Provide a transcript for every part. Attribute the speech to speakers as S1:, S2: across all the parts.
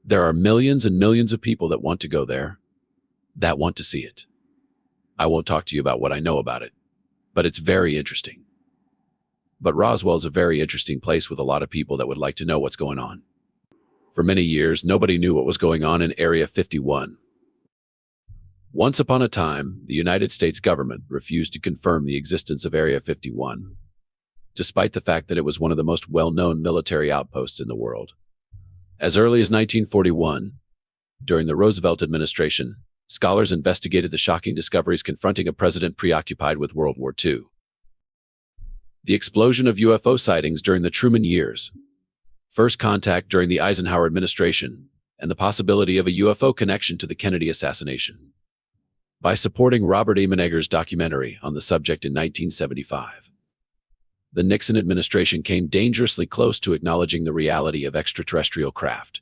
S1: There are millions and millions of people that want to go there, that want to see it. I won't talk to you about what I know about it, but it's very interesting. But Roswell's a very interesting place with a lot of people that would like to know what's going on. For many years, nobody knew what was going on in Area 51. Once upon a time, the United States government refused to confirm the existence of Area 51, despite the fact that it was one of the most well-known military outposts in the world. As early as 1941, during the Roosevelt administration, scholars investigated the shocking discoveries confronting a president preoccupied with World War II. The explosion of UFO sightings during the Truman years, first contact during the Eisenhower administration, and the possibility of a UFO connection to the Kennedy assassination. By supporting Robert E. Menegger's documentary on the subject in 1975, the Nixon administration came dangerously close to acknowledging the reality of extraterrestrial craft.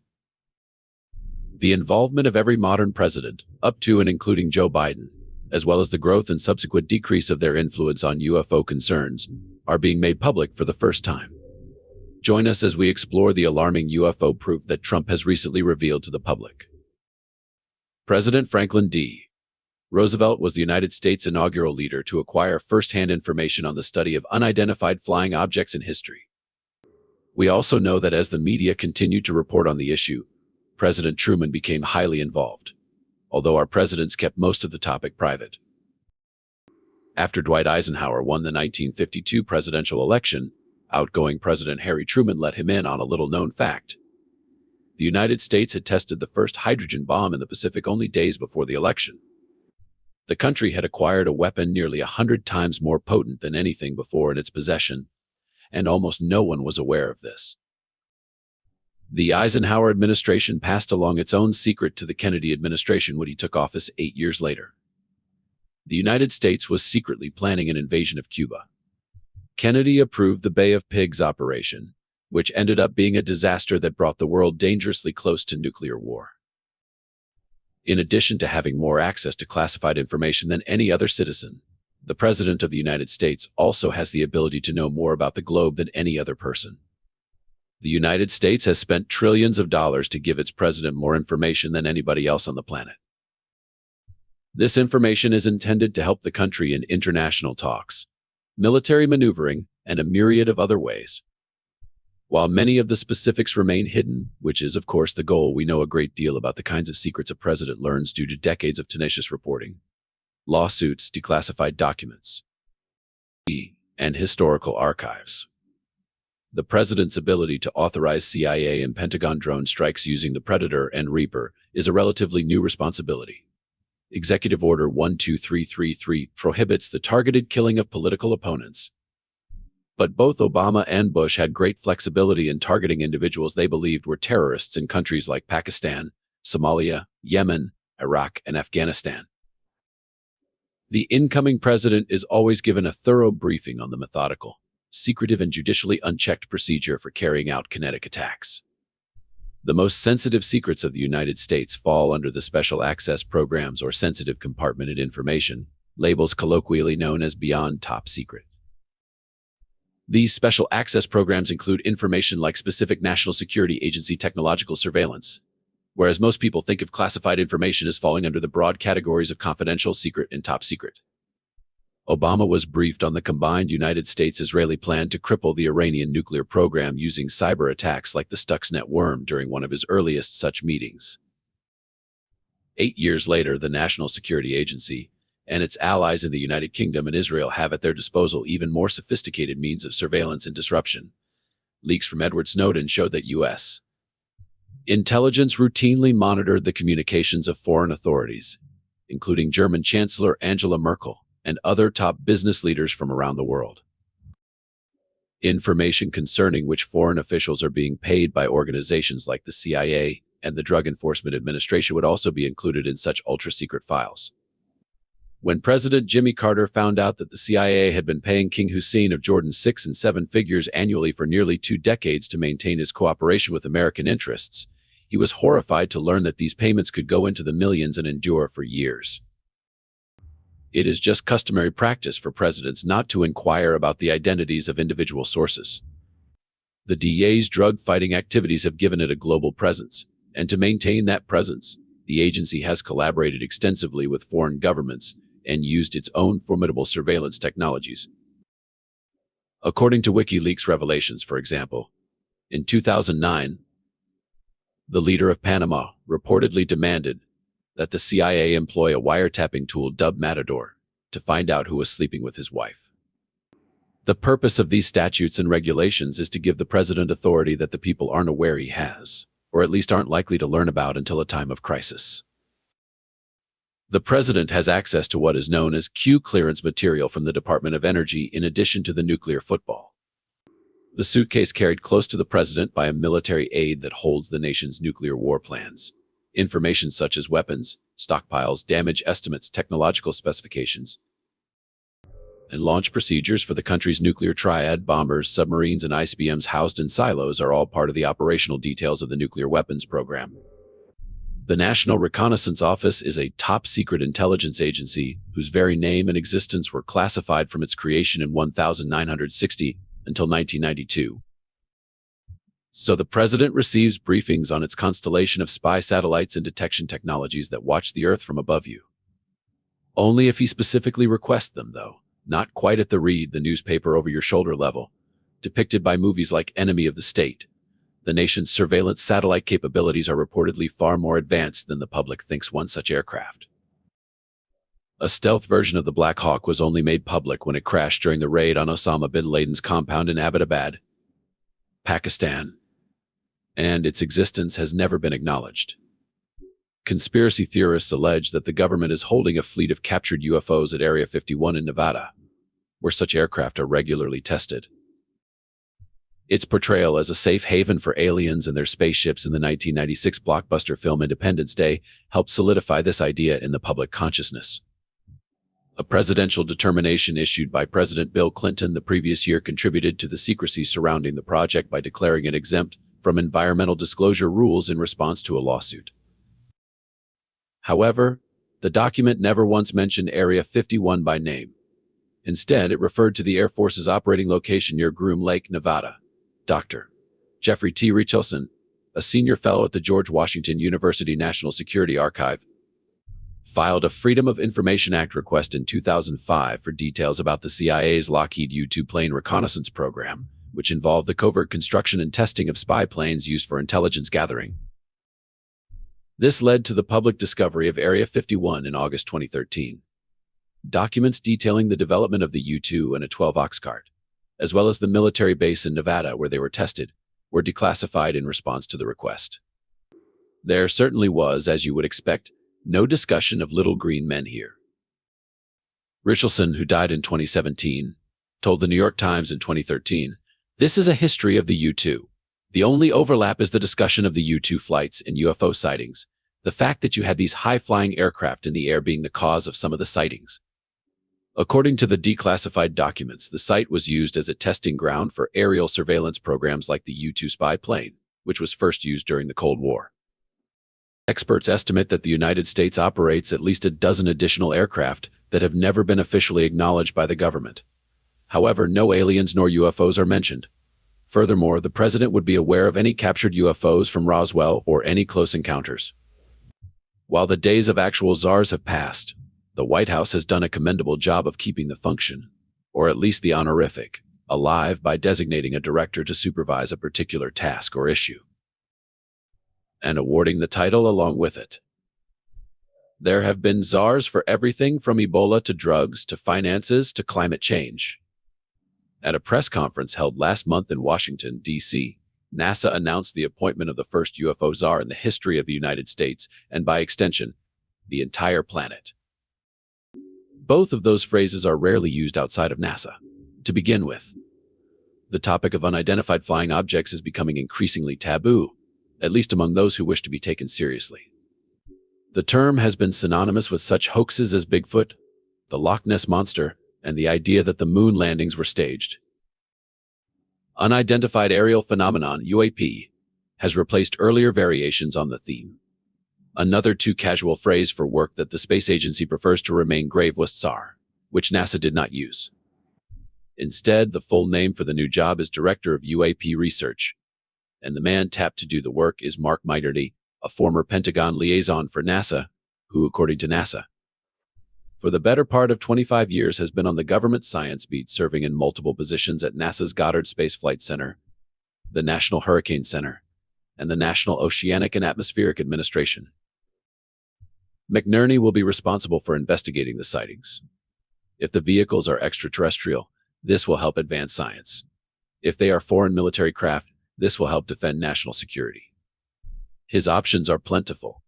S1: The involvement of every modern president, up to and including Joe Biden, as well as the growth and subsequent decrease of their influence on UFO concerns, are being made public for the first time. Join us as we explore the alarming UFO proof that Trump has recently revealed to the public. President Franklin D. Roosevelt was the United States' inaugural leader to acquire first-hand information on the study of unidentified flying objects in history. We also know that as the media continued to report on the issue, President Truman became highly involved, although our presidents kept most of the topic private. After Dwight Eisenhower won the 1952 presidential election, outgoing President Harry Truman let him in on a little-known fact. The United States had tested the first hydrogen bomb in the Pacific only days before the election. The country had acquired a weapon nearly 100 times more potent than anything before in its possession, and almost no one was aware of this. The Eisenhower administration passed along its own secret to the Kennedy administration when he took office 8 years later. The United States was secretly planning an invasion of Cuba. Kennedy approved the Bay of Pigs operation, which ended up being a disaster that brought the world dangerously close to nuclear war. In addition to having more access to classified information than any other citizen, the President of the United States also has the ability to know more about the globe than any other person. The United States has spent trillions of dollars to give its president more information than anybody else on the planet. This information is intended to help the country in international talks, military maneuvering, and a myriad of other ways. While many of the specifics remain hidden, which is of course the goal, we know a great deal about the kinds of secrets a president learns due to decades of tenacious reporting, lawsuits, declassified documents, and historical archives. The president's ability to authorize CIA and Pentagon drone strikes using the Predator and Reaper is a relatively new responsibility. Executive Order 12333 prohibits the targeted killing of political opponents. But both Obama and Bush had great flexibility in targeting individuals they believed were terrorists in countries like Pakistan, Somalia, Yemen, Iraq, and Afghanistan. The incoming president is always given a thorough briefing on the methodical, secretive, and judicially unchecked procedure for carrying out kinetic attacks. The most sensitive secrets of the United States fall under the Special Access Programs or Sensitive Compartmented Information, labels colloquially known as Beyond Top Secret. These special access programs include information like specific National Security Agency technological surveillance, whereas most people think of classified information as falling under the broad categories of confidential, secret, and top secret. Obama was briefed on the combined United States-Israeli plan to cripple the Iranian nuclear program using cyber attacks like the Stuxnet worm during one of his earliest such meetings. 8 years later, the National Security Agency and its allies in the United Kingdom and Israel have at their disposal even more sophisticated means of surveillance and disruption. Leaks from Edward Snowden showed that U.S. intelligence routinely monitored the communications of foreign authorities, including German Chancellor Angela Merkel and other top business leaders from around the world. Information concerning which foreign officials are being paid by organizations like the CIA and the Drug Enforcement Administration would also be included in such ultra-secret files. When President Jimmy Carter found out that the CIA had been paying King Hussein of Jordan 6 and 7 figures annually for nearly 2 decades to maintain his cooperation with American interests, he was horrified to learn that these payments could go into the millions and endure for years. It is just customary practice for presidents not to inquire about the identities of individual sources. The DEA's drug-fighting activities have given it a global presence, And to maintain that presence, the agency has collaborated extensively with foreign governments and used its own formidable surveillance technologies. According to WikiLeaks revelations, for example, in 2009, the leader of Panama reportedly demanded that the CIA employ a wiretapping tool dubbed Matador to find out who was sleeping with his wife. The purpose of these statutes and regulations is to give the president authority that the people aren't aware he has, or at least aren't likely to learn about until a time of crisis. The president has access to what is known as Q clearance material from the Department of Energy in addition to the nuclear football. The suitcase carried close to the president by a military aide that holds the nation's nuclear war plans. Information such as weapons, stockpiles, damage estimates, technological specifications, and launch procedures for the country's nuclear triad, bombers, submarines, and ICBMs housed in silos are all part of the operational details of the nuclear weapons program. The National Reconnaissance Office is a top-secret intelligence agency whose very name and existence were classified from its creation in 1960 until 1992. So the president receives briefings on its constellation of spy satellites and detection technologies that watch the Earth from above you. Only if he specifically requests them, though, not quite at the read the newspaper over your shoulder level, depicted by movies like Enemy of the State. The nation's surveillance satellite capabilities are reportedly far more advanced than the public thinks one such aircraft. A stealth version of the Black Hawk was only made public when it crashed during the raid on Osama bin Laden's compound in Abbottabad, Pakistan, and its existence has never been acknowledged. Conspiracy theorists allege that the government is holding a fleet of captured UFOs at Area 51 in Nevada, where such aircraft are regularly tested. Its portrayal as a safe haven for aliens and their spaceships in the 1996 blockbuster film Independence Day helped solidify this idea in the public consciousness. A presidential determination issued by President Bill Clinton the previous year contributed to the secrecy surrounding the project by declaring it exempt from environmental disclosure rules in response to a lawsuit. However, the document never once mentioned Area 51 by name. Instead, it referred to the Air Force's operating location near Groom Lake, Nevada. Dr. Jeffrey T. Richelson, a senior fellow at the George Washington University National Security Archive, filed a Freedom of Information Act request in 2005 for details about the CIA's Lockheed U-2 plane reconnaissance program, which involved the covert construction and testing of spy planes used for intelligence gathering. This led to the public discovery of Area 51 in August 2013. Documents detailing the development of the U-2 and a 12-ox cart, as well as the military base in Nevada where they were tested, were declassified in response to the request. There certainly was, as you would expect, no discussion of little green men here. Richelson, who died in 2017, told the New York Times in 2013, "This is a history of the U-2. The only overlap is the discussion of the U-2 flights and UFO sightings, the fact that you had these high-flying aircraft in the air being the cause of some of the sightings." According to the declassified documents, the site was used as a testing ground for aerial surveillance programs like the U-2 spy plane, which was first used during the Cold War. Experts estimate that the United States operates at least a dozen additional aircraft that have never been officially acknowledged by the government. However, no aliens nor UFOs are mentioned. Furthermore, the president would be aware of any captured UFOs from Roswell or any close encounters. While the days of actual czars have passed, the White House has done a commendable job of keeping the function, or at least the honorific, alive by designating a director to supervise a particular task or issue, and awarding the title along with it. There have been czars for everything from Ebola to drugs to finances to climate change. At a press conference held last month in Washington, D.C., NASA announced the appointment of the first UFO czar in the history of the United States, and by extension, the entire planet. Both of those phrases are rarely used outside of NASA. To begin with, the topic of unidentified flying objects is becoming increasingly taboo, at least among those who wish to be taken seriously. The term has been synonymous with such hoaxes as Bigfoot, the Loch Ness Monster, and the idea that the moon landings were staged. Unidentified aerial phenomenon, UAP, has replaced earlier variations on the theme. Another too casual phrase for work that the space agency prefers to remain grave was SAR, which NASA did not use. Instead, the full name for the new job is Director of UAP Research, and the man tapped to do the work is Mark Meiderty, a former Pentagon liaison for NASA, who, according to NASA, for the better part of 25 years has been on the government science beat, serving in multiple positions at NASA's Goddard Space Flight Center, the National Hurricane Center, and the National Oceanic and Atmospheric Administration. McNerney will be responsible for investigating the sightings. If the vehicles are extraterrestrial, this will help advance science. If they are foreign military craft, this will help defend national security. His options are plentiful.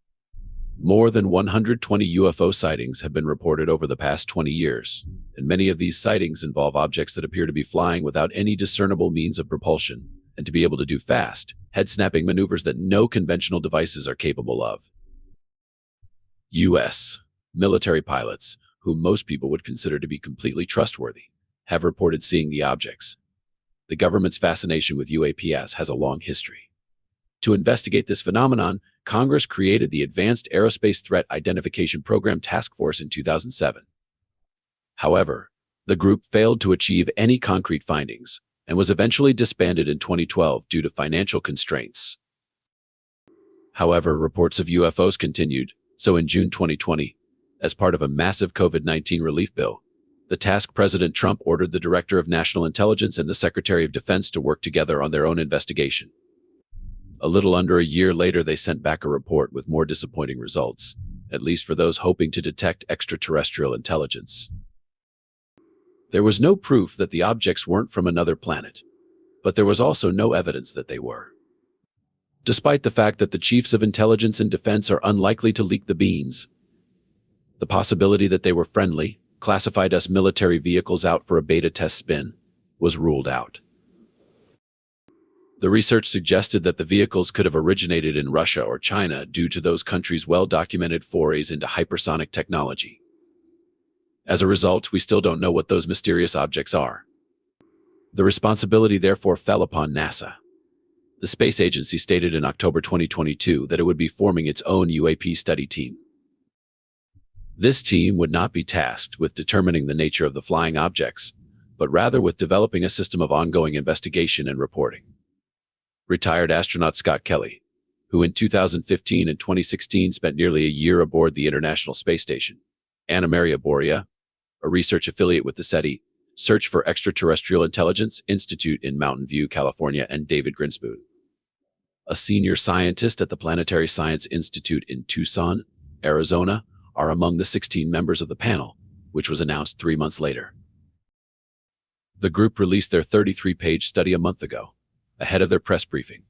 S1: More than 120 UFO sightings have been reported over the past 20 years, and many of these sightings involve objects that appear to be flying without any discernible means of propulsion, and to be able to do fast, head-snapping maneuvers that no conventional devices are capable of. U.S. military pilots, whom most people would consider to be completely trustworthy, have reported seeing the objects. The government's fascination with UAPs has a long history. To investigate this phenomenon, Congress created the Advanced Aerospace Threat Identification Program Task Force in 2007. However, the group failed to achieve any concrete findings and was eventually disbanded in 2012 due to financial constraints. However, reports of UFOs continued, so in June 2020, as part of a massive COVID-19 relief bill, the task President Trump ordered the Director of National Intelligence and the Secretary of Defense to work together on their own investigation. A little under a year later, they sent back a report with more disappointing results, at least for those hoping to detect extraterrestrial intelligence. There was no proof that the objects weren't from another planet, but there was also no evidence that they were. Despite the fact that the chiefs of intelligence and defense are unlikely to leak the beans, the possibility that they were friendly, classified as military vehicles out for a beta test spin, was ruled out. The research suggested that the vehicles could have originated in Russia or China due to those countries' well-documented forays into hypersonic technology. As a result, we still don't know what those mysterious objects are. The responsibility therefore fell upon NASA. The space agency stated in October 2022 that it would be forming its own UAP study team. This team would not be tasked with determining the nature of the flying objects, but rather with developing a system of ongoing investigation and reporting. Retired astronaut Scott Kelly, who in 2015 and 2016 spent nearly a year aboard the International Space Station, Anna Maria Boria, a research affiliate with the SETI, Search for Extraterrestrial Intelligence Institute in Mountain View, California, and David Grinspoon, a senior scientist at the Planetary Science Institute in Tucson, Arizona, are among the 16 members of the panel, which was announced 3 months later. The group released their 33-page study a month ago, ahead of their press briefing.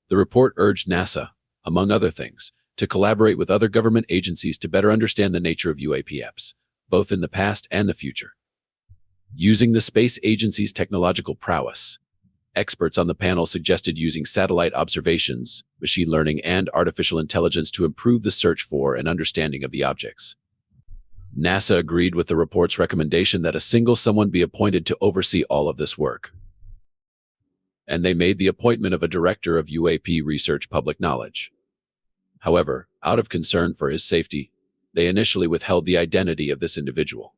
S1: The report urged NASA, among other things, to collaborate with other government agencies to better understand the nature of UAPs, both in the past and the future. Using the space agency's technological prowess, experts on the panel suggested using satellite observations, machine learning, and artificial intelligence to improve the search for and understanding of the objects. NASA agreed with the report's recommendation that a single someone be appointed to oversee all of this work. And they made the appointment of a director of UAP research public knowledge. However, out of concern for his safety, they initially withheld the identity of this individual.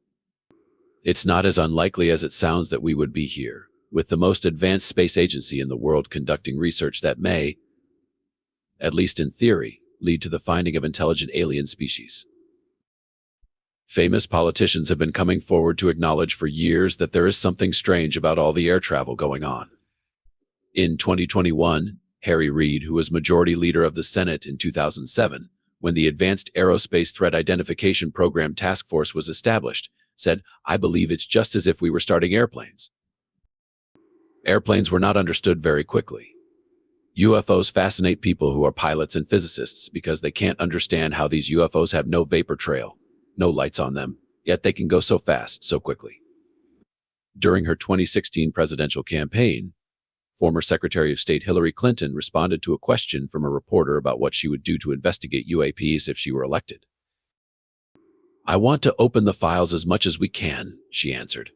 S1: It's not as unlikely as it sounds that we would be here, with the most advanced space agency in the world conducting research that may, at least in theory, lead to the finding of intelligent alien species. Famous politicians have been coming forward to acknowledge for years that there is something strange about all the air travel going on. In 2021, Harry Reid, who was Majority Leader of the Senate in 2007, when the Advanced Aerospace Threat Identification Program Task Force was established, said, "I believe it's just as if we were starting airplanes." Airplanes were not understood very quickly. UFOs fascinate people who are pilots and physicists because they can't understand how these UFOs have no vapor trail, no lights on them, yet they can go so fast, so quickly. During her 2016 presidential campaign, former Secretary of State Hillary Clinton responded to a question from a reporter about what she would do to investigate UAPs if she were elected. "I want to open the files as much as we can," she answered.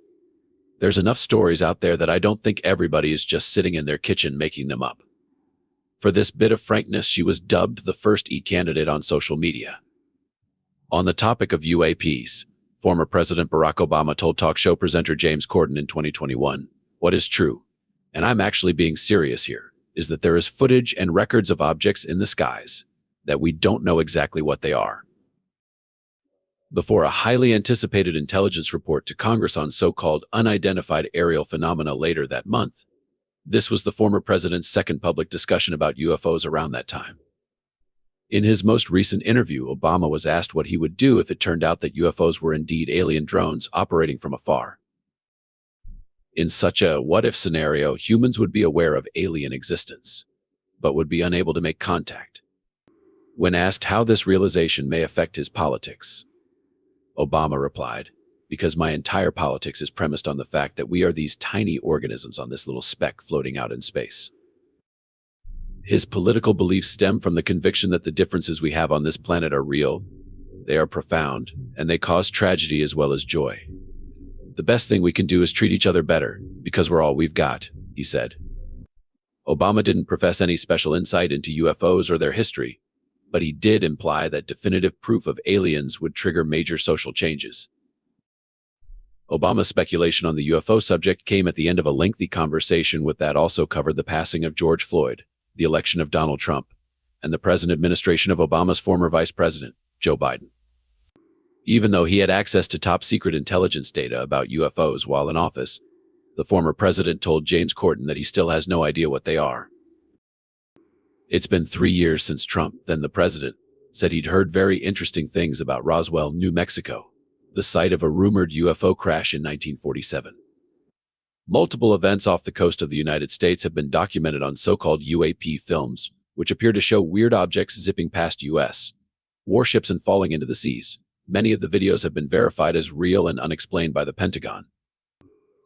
S1: "There's enough stories out there that I don't think everybody is just sitting in their kitchen making them up." For this bit of frankness, she was dubbed the first E-candidate on social media. On the topic of UAPs, former President Barack Obama told talk show presenter James Corden in 2021, "What is true? And I'm actually being serious here. is that there is footage and records of objects in the skies that we don't know exactly what they are. Before a highly anticipated intelligence report to Congress on so-called unidentified aerial phenomena later that month, this was the former president's second public discussion about UFOs around that time. In his most recent interview, Obama was asked what he would do if it turned out that UFOs were indeed alien drones operating from afar. In such a what-if scenario, humans would be aware of alien existence, but would be unable to make contact. When asked how this realization may affect his politics, Obama replied, "Because my entire politics is premised on the fact that we are these tiny organisms on this little speck floating out in space." His political beliefs stem from the conviction that the differences we have on this planet are real, they are profound, and they cause tragedy as well as joy. "The best thing we can do is treat each other better, because we're all we've got," he said. Obama didn't profess any special insight into UFOs or their history, but he did imply that definitive proof of aliens would trigger major social changes. Obama's speculation on the UFO subject came at the end of a lengthy conversation that also covered the passing of George Floyd, the election of Donald Trump, and the present administration of Obama's former vice president, Joe Biden. Even though he had access to top-secret intelligence data about UFOs while in office, the former president told James Corden that he still has no idea what they are. It's been 3 years since Trump, then the president, said he'd heard very interesting things about Roswell, New Mexico, the site of a rumored UFO crash in 1947. Multiple events off the coast of the United States have been documented on so-called UAP films, which appear to show weird objects zipping past U.S. warships and falling into the seas. Many of the videos have been verified as real and unexplained by the Pentagon.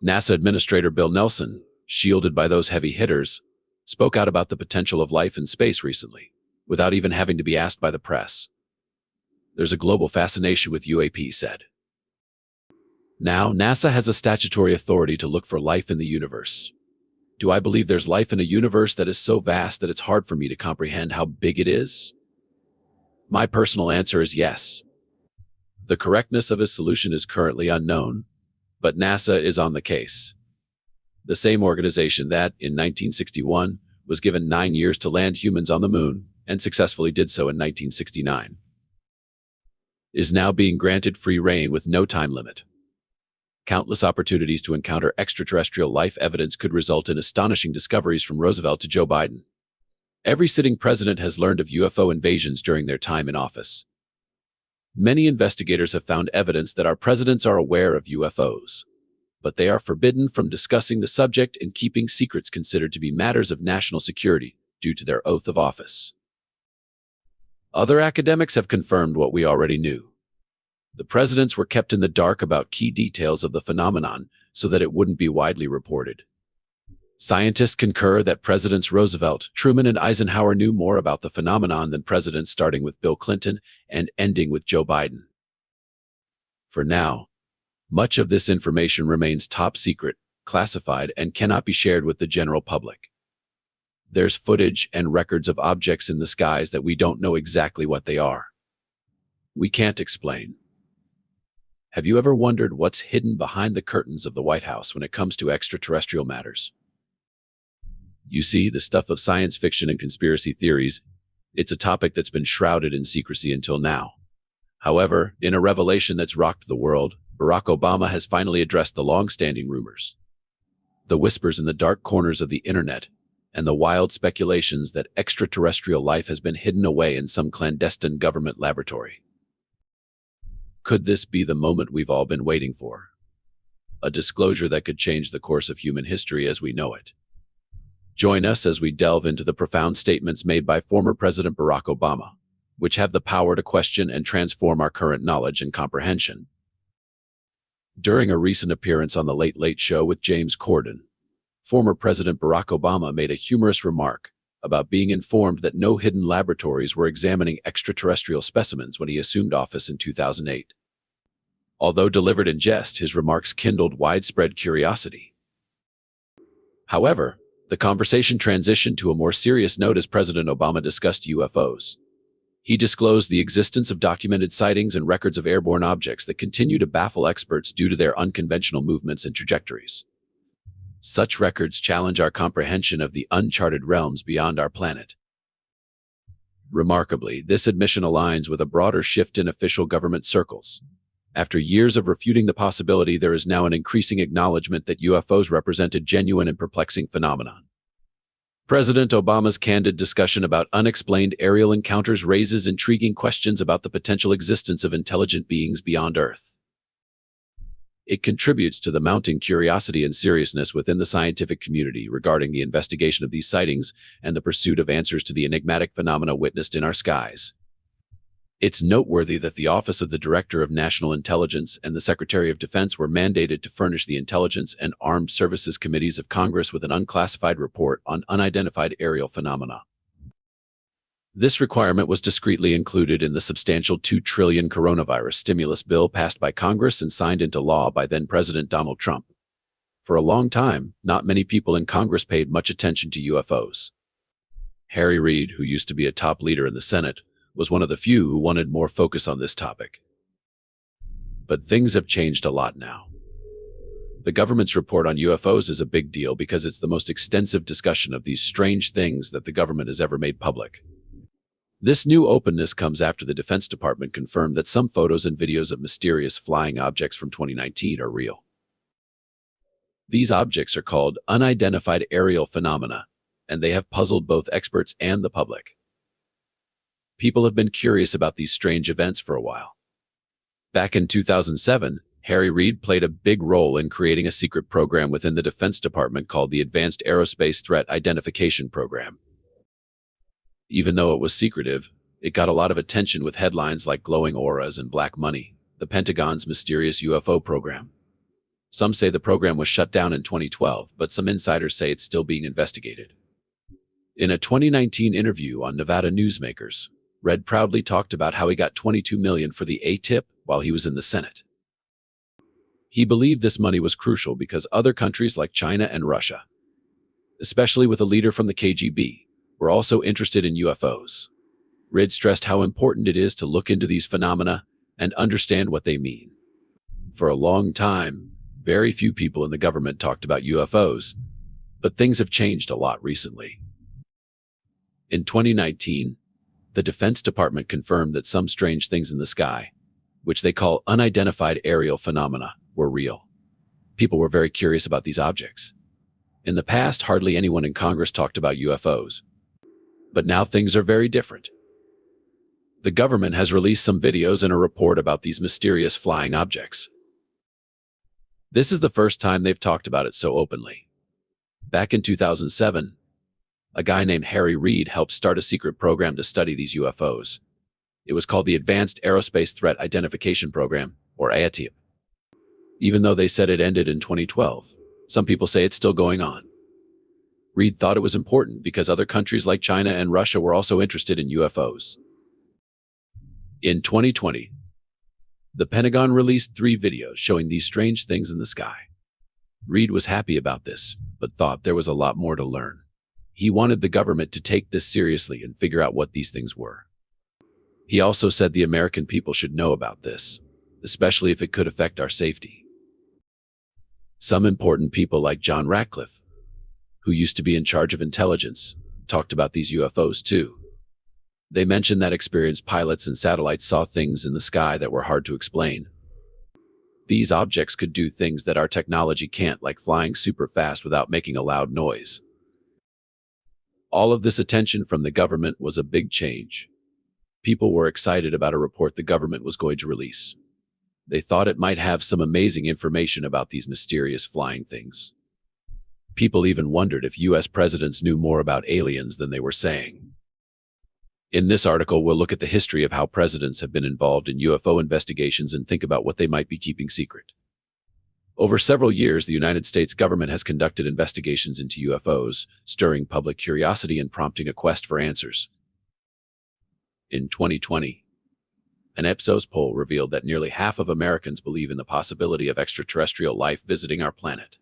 S1: NASA Administrator Bill Nelson, shielded by those heavy hitters, spoke out about the potential of life in space recently, without even having to be asked by the press. "There's a global fascination with UAP," he said. Now, NASA has a statutory authority to look for life in the universe. Do I believe there's life in a universe that is so vast that it's hard for me to comprehend how big it is? My personal answer is yes. The correctness of his solution is currently unknown, but NASA is on the case. The same organization that, in 1961, was given 9 years to land humans on the moon, and successfully did so in 1969, is now being granted free rein with no time limit. Countless opportunities to encounter extraterrestrial life evidence could result in astonishing discoveries from Roosevelt to Joe Biden. Every sitting president has learned of UFO invasions during their time in office. Many investigators have found evidence that our presidents are aware of UFOs, but they are forbidden from discussing the subject and keeping secrets considered to be matters of national security due to their oath of office. Other academics have confirmed what we already knew. The presidents were kept in the dark about key details of the phenomenon so that it wouldn't be widely reported. Scientists concur that Presidents Roosevelt, Truman, and Eisenhower knew more about the phenomenon than presidents starting with Bill Clinton and ending with Joe Biden. For now, much of this information remains top secret, classified, and cannot be shared with the general public. There's footage and records of objects in the skies that we don't know exactly what they are. We can't explain. Have you ever wondered what's hidden behind the curtains of the White House when it comes to extraterrestrial matters? You see, the stuff of science fiction and conspiracy theories, it's a topic that's been shrouded in secrecy until now. However, in a revelation that's rocked the world, Barack Obama has finally addressed the long-standing rumors, the whispers in the dark corners of the internet, and the wild speculations that extraterrestrial life has been hidden away in some clandestine government laboratory. Could this be the moment we've all been waiting for? A disclosure that could change the course of human history as we know it. Join us as we delve into the profound statements made by former President Barack Obama, which have the power to question and transform our current knowledge and comprehension. During a recent appearance on The Late Late Show with James Corden, former President Barack Obama made a humorous remark about being informed that no hidden laboratories were examining extraterrestrial specimens when he assumed office in 2008. Although delivered in jest, his remarks kindled widespread curiosity. However, the conversation transitioned to a more serious note as President Obama discussed UFOs. He disclosed the existence of documented sightings and records of airborne objects that continue to baffle experts due to their unconventional movements and trajectories. Such records challenge our comprehension of the uncharted realms beyond our planet. Remarkably, this admission aligns with a broader shift in official government circles. After years of refuting the possibility, there is now an increasing acknowledgement that UFOs represent a genuine and perplexing phenomenon. President Obama's candid discussion about unexplained aerial encounters raises intriguing questions about the potential existence of intelligent beings beyond Earth. It contributes to the mounting curiosity and seriousness within the scientific community regarding the investigation of these sightings and the pursuit of answers to the enigmatic phenomena witnessed in our skies. It's noteworthy that the Office of the Director of National Intelligence and the Secretary of Defense were mandated to furnish the Intelligence and Armed Services Committees of Congress with an unclassified report on unidentified aerial phenomena. This requirement was discreetly included in the substantial $2 trillion coronavirus stimulus bill passed by Congress and signed into law by then-President Donald Trump. For a long time, not many people in Congress paid much attention to UFOs. Harry Reid, who used to be a top leader in the Senate, was one of the few who wanted more focus on this topic. But things have changed a lot now. The government's report on UFOs is a big deal because it's the most extensive discussion of these strange things that the government has ever made public. This new openness comes after the Defense Department confirmed that some photos and videos of mysterious flying objects from 2019 are real. These objects are called unidentified aerial phenomena, and they have puzzled both experts and the public. People have been curious about these strange events for a while. Back in 2007, Harry Reid played a big role in creating a secret program within the Defense Department called the Advanced Aerospace Threat Identification Program. Even though it was secretive, it got a lot of attention with headlines like glowing auras and black money, the Pentagon's mysterious UFO program. Some say the program was shut down in 2012, but some insiders say it's still being investigated. In a 2019 interview on Nevada Newsmakers, Reid proudly talked about how he got $22 million for the ATIP while he was in the Senate. He believed this money was crucial because other countries like China and Russia, especially with a leader from the KGB, were also interested in UFOs. Reid stressed how important it is to look into these phenomena and understand what they mean. For a long time, very few people in the government talked about UFOs, but things have changed a lot recently. In 2019, the Defense Department confirmed that some strange things in the sky, which they call unidentified aerial phenomena, were real. People were very curious about these objects. In the past, hardly anyone in Congress talked about UFOs. But now things are very different. The government has released some videos and a report about these mysterious flying objects. This is the first time they've talked about it so openly. Back in 2007, a guy named Harry Reid helped start a secret program to study these UFOs. It was called the Advanced Aerospace Threat Identification Program, or ATIP. Even though they said it ended in 2012, some people say it's still going on. Reid thought it was important because other countries like China and Russia were also interested in UFOs. In 2020, the Pentagon released 3 videos showing these strange things in the sky. Reid was happy about this, but thought there was a lot more to learn. He wanted the government to take this seriously and figure out what these things were. He also said the American people should know about this, especially if it could affect our safety. Some important people like John Ratcliffe, who used to be in charge of intelligence, talked about these UFOs too. They mentioned that experienced pilots and satellites saw things in the sky that were hard to explain. These objects could do things that our technology can't, like flying super fast without making a loud noise. All of this attention from the government was a big change. People were excited about a report the government was going to release. They thought it might have some amazing information about these mysterious flying things. People even wondered if US presidents knew more about aliens than they were saying. In this article, we'll look at the history of how presidents have been involved in UFO investigations and think about what they might be keeping secret. Over several years, the United States government has conducted investigations into UFOs, stirring public curiosity and prompting a quest for answers. In 2020, an Ipsos poll revealed that nearly half of Americans believe in the possibility of extraterrestrial life visiting our planet.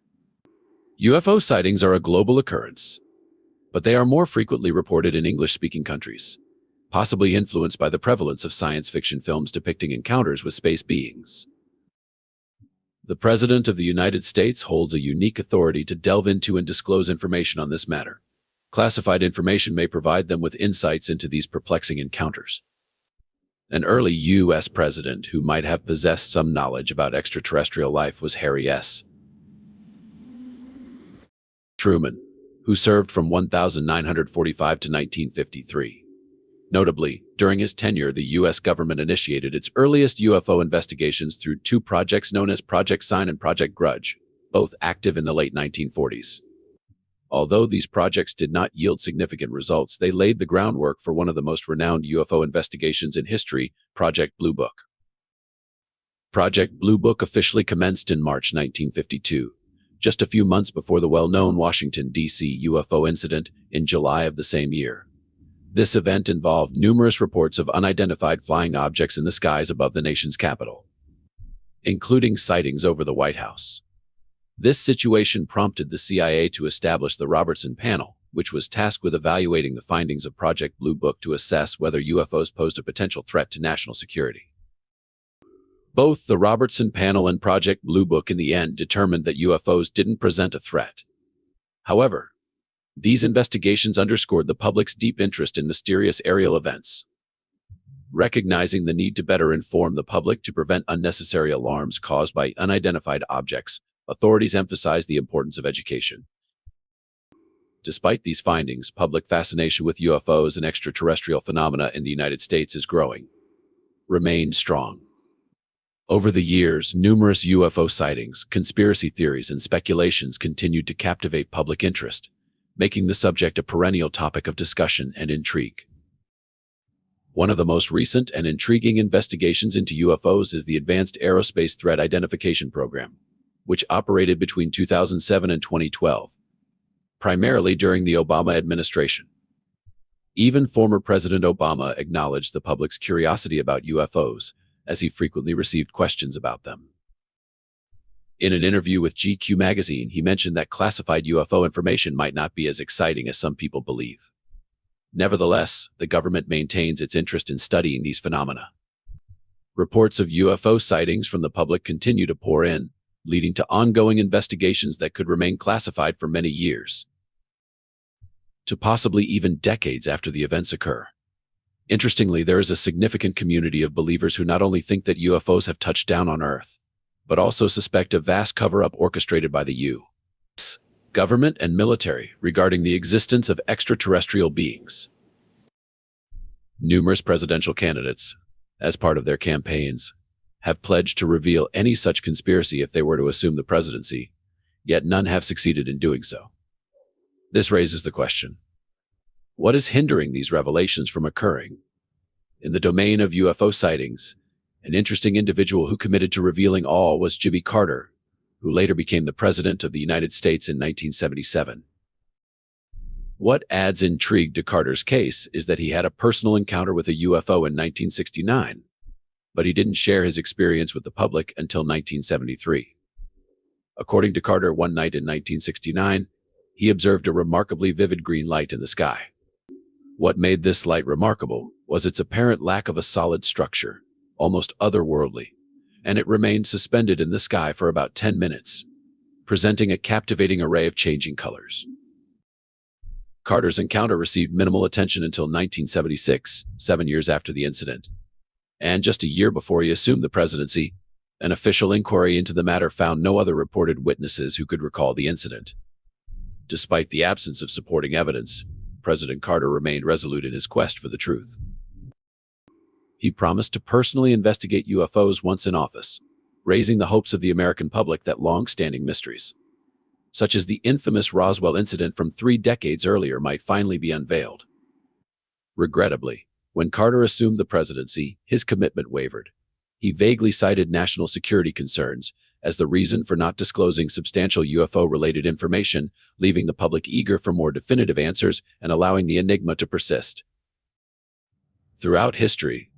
S1: UFO sightings are a global occurrence, but they are more frequently reported in English-speaking countries, possibly influenced by the prevalence of science fiction films depicting encounters with space beings. The President of the United States holds a unique authority to delve into and disclose information on this matter. Classified information may provide them with insights into these perplexing encounters. An early U.S. president who might have possessed some knowledge about extraterrestrial life was Harry S. Truman, who served from 1945 to 1953. Notably, during his tenure, the U.S. government initiated its earliest UFO investigations through two projects known as Project Sign and Project Grudge, both active in the late 1940s. Although these projects did not yield significant results, they laid the groundwork for one of the most renowned UFO investigations in history, Project Blue Book. Project Blue Book officially commenced in March 1952, just a few months before the well-known Washington, D.C. UFO incident in July of the same year. This event involved numerous reports of unidentified flying objects in the skies above the nation's capital, including sightings over the White House. This situation prompted the CIA to establish the Robertson Panel, which was tasked with evaluating the findings of Project Blue Book to assess whether UFOs posed a potential threat to national security. Both the Robertson Panel and Project Blue Book in the end determined that UFOs didn't present a threat. However, these investigations underscored the public's deep interest in mysterious aerial events. Recognizing the need to better inform the public to prevent unnecessary alarms caused by unidentified objects, authorities emphasized the importance of education. Despite these findings, public fascination with UFOs and extraterrestrial phenomena in the United States is growing. Remained strong. Over the years, numerous UFO sightings, conspiracy theories, and speculations continued to captivate public interest, making the subject a perennial topic of discussion and intrigue. One of the most recent and intriguing investigations into UFOs is the Advanced Aerospace Threat Identification Program, which operated between 2007 and 2012, primarily during the Obama administration. Even former President Obama acknowledged the public's curiosity about UFOs, as he frequently received questions about them. In an interview with GQ magazine, he mentioned that classified UFO information might not be as exciting as some people believe. Nevertheless, the government maintains its interest in studying these phenomena. Reports of UFO sightings from the public continue to pour in, leading to ongoing investigations that could remain classified for many years, to possibly even decades after the events occur. Interestingly, there is a significant community of believers who not only think that UFOs have touched down on Earth, but also suspect a vast cover-up orchestrated by the U.S. government and military regarding the existence of extraterrestrial beings. Numerous presidential candidates, as part of their campaigns, have pledged to reveal any such conspiracy if they were to assume the presidency, yet none have succeeded in doing so. This raises the question: what is hindering these revelations from occurring? In the domain of UFO sightings, an interesting individual who committed to revealing all was Jimmy Carter, who later became the President of the United States in 1977. What adds intrigue to Carter's case is that he had a personal encounter with a UFO in 1969, but he didn't share his experience with the public until 1973. According to Carter, one night in 1969, he observed a remarkably vivid green light in the sky. What made this light remarkable was its apparent lack of a solid structure, almost otherworldly, and it remained suspended in the sky for about 10 minutes, presenting a captivating array of changing colors. Carter's encounter received minimal attention until 1976, 7 years after the incident. And just a year before he assumed the presidency, an official inquiry into the matter found no other reported witnesses who could recall the incident. Despite the absence of supporting evidence, President Carter remained resolute in his quest for the truth. He promised to personally investigate UFOs once in office, raising the hopes of the American public that long-standing mysteries, such as the infamous Roswell incident from 3 decades earlier, might finally be unveiled. Regrettably, when Carter assumed the presidency, his commitment wavered. He vaguely cited national security concerns as the reason for not disclosing substantial UFO-related information, leaving the public eager for more definitive answers and allowing the enigma to persist. Throughout history,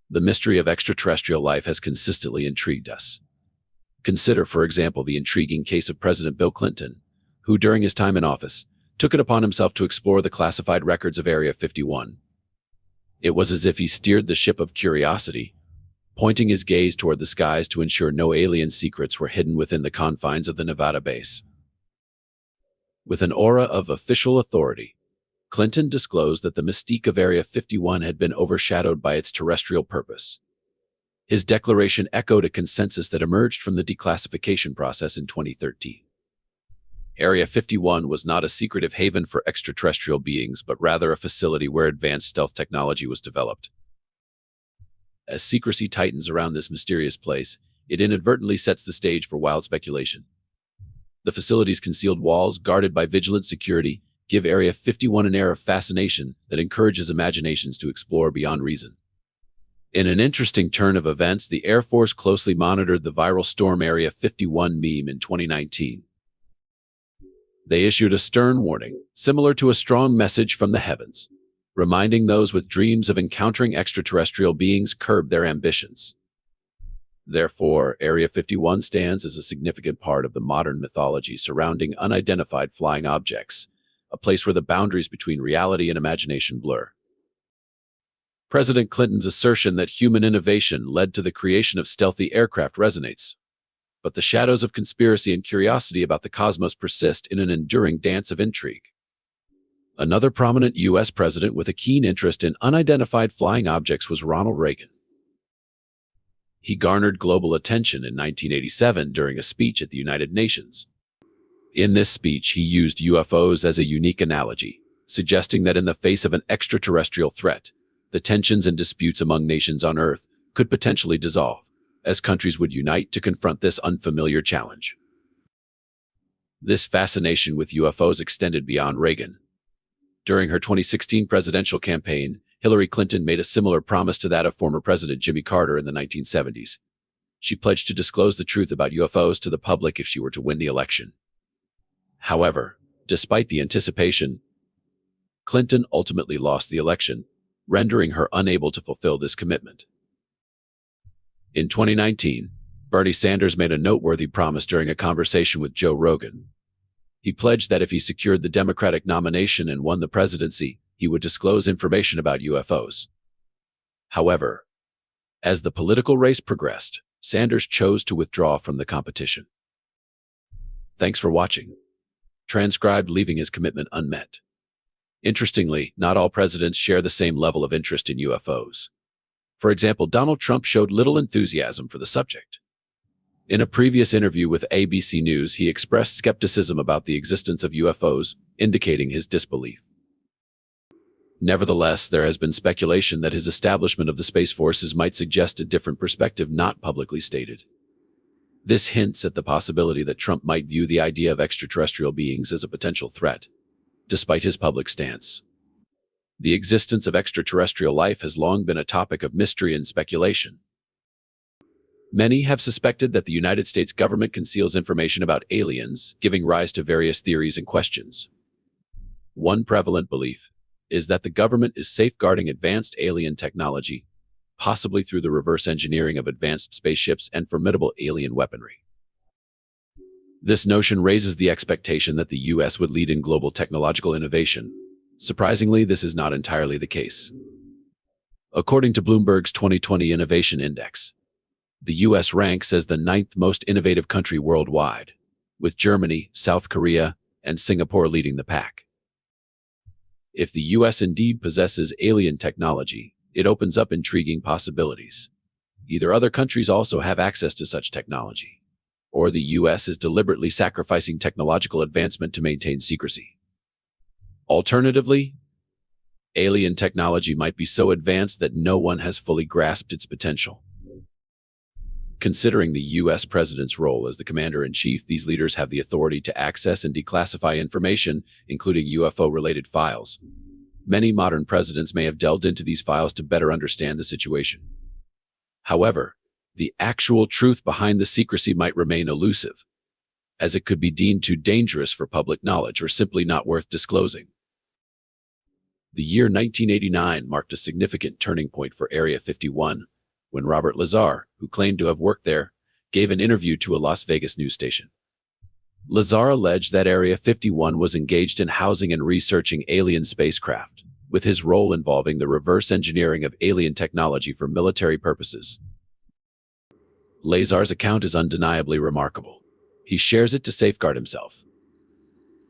S1: the mystery of extraterrestrial life has consistently intrigued us. Consider, for example, the intriguing case of President Bill Clinton, who during his time in office took it upon himself to explore the classified records of Area 51. It was as if he steered the ship of curiosity, pointing his gaze toward the skies to ensure no alien secrets were hidden within the confines of the Nevada base. With an aura of official authority, Clinton disclosed that the mystique of Area 51 had been overshadowed by its terrestrial purpose. His declaration echoed a consensus that emerged from the declassification process in 2013. Area 51 was not a secretive haven for extraterrestrial beings, but rather a facility where advanced stealth technology was developed. As secrecy tightens around this mysterious place, it inadvertently sets the stage for wild speculation. The facility's concealed walls, guarded by vigilant security, give Area 51 an air of fascination that encourages imaginations to explore beyond reason. In an interesting turn of events, the Air Force closely monitored the viral Storm Area 51 meme in 2019. They issued a stern warning, similar to a strong message from the heavens, reminding those with dreams of encountering extraterrestrial beings curb their ambitions. Therefore, Area 51 stands as a significant part of the modern mythology surrounding unidentified flying objects, a place where the boundaries between reality and imagination blur. President Clinton's assertion that human innovation led to the creation of stealthy aircraft resonates, but the shadows of conspiracy and curiosity about the cosmos persist in an enduring dance of intrigue. Another prominent U.S. president with a keen interest in unidentified flying objects was Ronald Reagan. He garnered global attention in 1987 during a speech at the United Nations. In this speech, he used UFOs as a unique analogy, suggesting that in the face of an extraterrestrial threat, the tensions and disputes among nations on Earth could potentially dissolve, as countries would unite to confront this unfamiliar challenge. This fascination with UFOs extended beyond Reagan. During her 2016 presidential campaign, Hillary Clinton made a similar promise to that of former President Jimmy Carter in the 1970s. She pledged to disclose the truth about UFOs to the public if she were to win the election. However, despite the anticipation, Clinton ultimately lost the election, rendering her unable to fulfill this commitment. In 2019, Bernie Sanders made a noteworthy promise during a conversation with Joe Rogan. He pledged that if he secured the Democratic nomination and won the presidency, he would disclose information about UFOs. However, as the political race progressed, Sanders chose to withdraw from the competition. Thanks for watching. Transcribed, leaving his commitment unmet. Interestingly, not all presidents share the same level of interest in UFOs. For example, Donald Trump showed little enthusiasm for the subject. In a previous interview with ABC News, he expressed skepticism about the existence of UFOs, indicating his disbelief. Nevertheless, there has been speculation that his establishment of the Space Forces might suggest a different perspective not publicly stated. This hints at the possibility that Trump might view the idea of extraterrestrial beings as a potential threat, despite his public stance. The existence of extraterrestrial life has long been a topic of mystery and speculation. Many have suspected that the United States government conceals information about aliens, giving rise to various theories and questions. One prevalent belief is that the government is safeguarding advanced alien technology, possibly through the reverse engineering of advanced spaceships and formidable alien weaponry. This notion raises the expectation that the U.S. would lead in global technological innovation. Surprisingly, this is not entirely the case. According to Bloomberg's 2020 Innovation Index, the U.S. ranks as the 9th most innovative country worldwide, with Germany, South Korea, and Singapore leading the pack. If the U.S. indeed possesses alien technology, it opens up intriguing possibilities. Either other countries also have access to such technology, or the U.S. is deliberately sacrificing technological advancement to maintain secrecy. Alternatively, alien technology might be so advanced that no one has fully grasped its potential. Considering the U.S. president's role as the commander-in-chief, these leaders have the authority to access and declassify information, including UFO-related files. Many modern presidents may have delved into these files to better understand the situation. However, the actual truth behind the secrecy might remain elusive, as it could be deemed too dangerous for public knowledge or simply not worth disclosing. The year 1989 marked a significant turning point for Area 51, when Robert Lazar, who claimed to have worked there, gave an interview to a Las Vegas news station. Lazar alleged that Area 51 was engaged in housing and researching alien spacecraft, with his role involving the reverse engineering of alien technology for military purposes. Lazar's account is undeniably remarkable. He shares it to safeguard himself.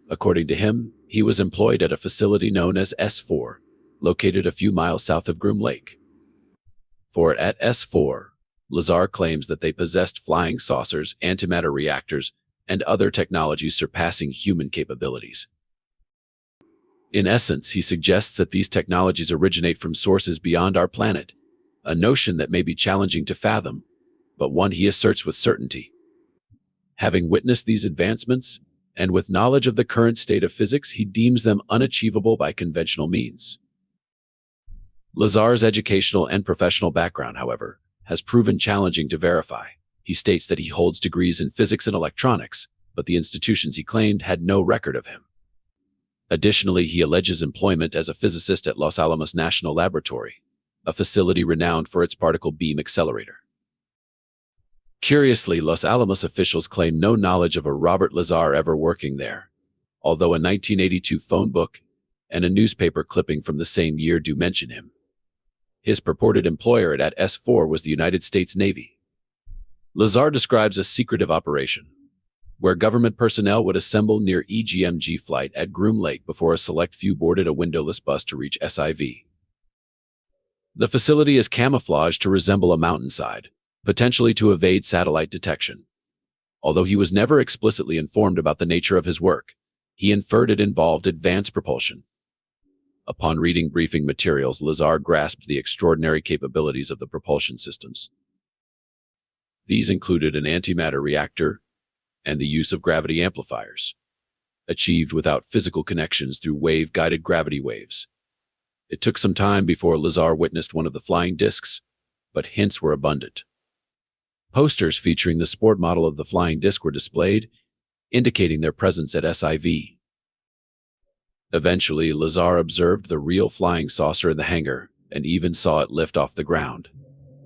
S1: According to him, he was employed at a facility known as S4, located a few miles south of Groom Lake. For at S4, Lazar claims that they possessed flying saucers, antimatter reactors, and other technologies surpassing human capabilities. In essence, he suggests that these technologies originate from sources beyond our planet, a notion that may be challenging to fathom, but one he asserts with certainty. Having witnessed these advancements, and with knowledge of the current state of physics, he deems them unachievable by conventional means. Lazar's educational and professional background, however, has proven challenging to verify. He states that he holds degrees in physics and electronics, but the institutions he claimed had no record of him. Additionally, he alleges employment as a physicist at Los Alamos National Laboratory, a facility renowned for its particle beam accelerator. Curiously, Los Alamos officials claim no knowledge of a Robert Lazar ever working there, although a 1982 phone book and a newspaper clipping from the same year do mention him. His purported employer at S4 was the United States Navy. Lazar describes a secretive operation, where government personnel would assemble near EGMG flight at Groom Lake before a select few boarded a windowless bus to reach SIV. The facility is camouflaged to resemble a mountainside, potentially to evade satellite detection. Although he was never explicitly informed about the nature of his work, he inferred it involved advanced propulsion. Upon reading briefing materials, Lazar grasped the extraordinary capabilities of the propulsion systems. These included an antimatter reactor and the use of gravity amplifiers, achieved without physical connections through wave-guided gravity waves. It took some time before Lazar witnessed one of the flying discs, but hints were abundant. Posters featuring the sport model of the flying disc were displayed, indicating their presence at SIV. Eventually, Lazar observed the real flying saucer in the hangar and even saw it lift off the ground.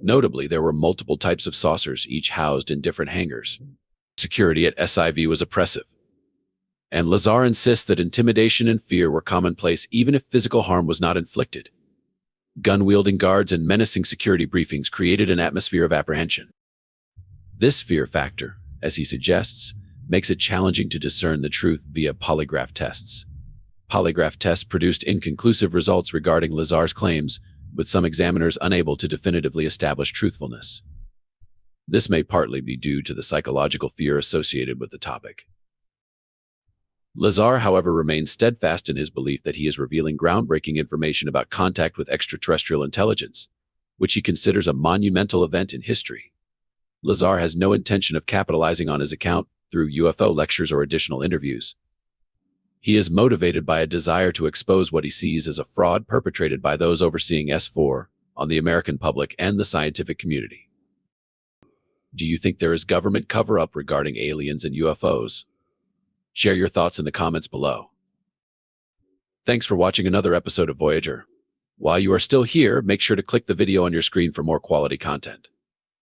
S1: Notably, there were multiple types of saucers, each housed in different hangars. Security at SIV was oppressive, and Lazar insists that intimidation and fear were commonplace even if physical harm was not inflicted. Gun-wielding guards and menacing security briefings created an atmosphere of apprehension. This fear factor, as he suggests, makes it challenging to discern the truth via polygraph tests. Polygraph tests produced inconclusive results regarding Lazar's claims, with some examiners unable to definitively establish truthfulness. This may partly be due to the psychological fear associated with the topic. Lazar, however, remains steadfast in his belief that he is revealing groundbreaking information about contact with extraterrestrial intelligence, which he considers a monumental event in history. Lazar has no intention of capitalizing on his account through UFO lectures or additional interviews. He is motivated by a desire to expose what he sees as a fraud perpetrated by those overseeing S4 on the American public and the scientific community. Do you think there is government cover-up regarding aliens and UFOs? Share your thoughts in the comments below. Thanks for watching another episode of Voyager. While you are still here, make sure to click the video on your screen for more quality content.